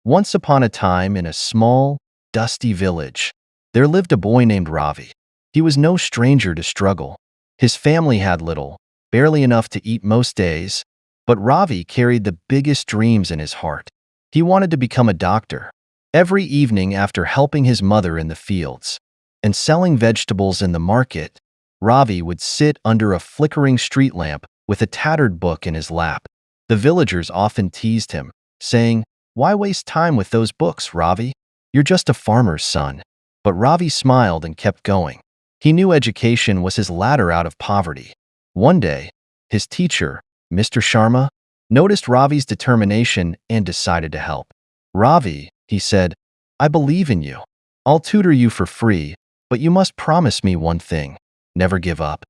Once upon a time, in a small, dusty village, there lived a boy named Ravi. He was no stranger to struggle. His family had little, barely enough to eat most days, but Ravi carried the biggest dreams in his heart. He wanted to become a doctor. Every evening, after helping his mother in the fields and selling vegetables in the market, Ravi would sit under a flickering street lamp with a tattered book in his lap. The villagers often teased him, saying, "Why waste time with those books, Ravi? You're just a farmer's son." But Ravi smiled and kept going. He knew education was his ladder out of poverty. One day, his teacher, Mr. Sharma, noticed Ravi's determination and decided to help. "Ravi," he said, "I believe in you. I'll tutor you for free, but you must promise me one thing: never give up."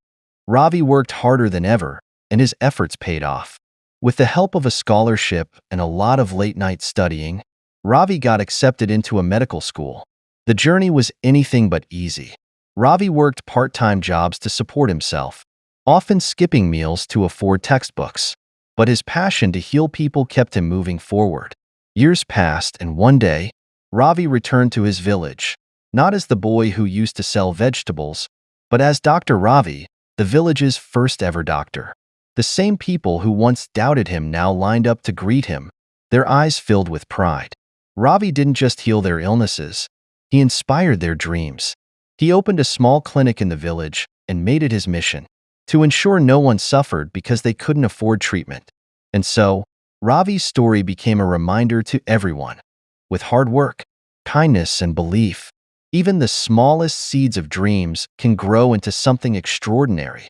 Ravi worked harder than ever, and his efforts paid off. With the help of a scholarship and a lot of late-night studying, Ravi got accepted into a medical school. The journey was anything but easy. Ravi worked part-time jobs to support himself, often skipping meals to afford textbooks. But his passion to heal people kept him moving forward. Years passed, and one day, Ravi returned to his village, not as the boy who used to sell vegetables, but as Dr. Ravi, the village's first ever doctor. The same people who once doubted him now lined up to greet him, their eyes filled with pride. Ravi didn't just heal their illnesses, he inspired their dreams. He opened a small clinic in the village and made it his mission to ensure no one suffered because they couldn't afford treatment. And so, Ravi's story became a reminder to everyone. With hard work, kindness, and belief, even the smallest seeds of dreams can grow into something extraordinary.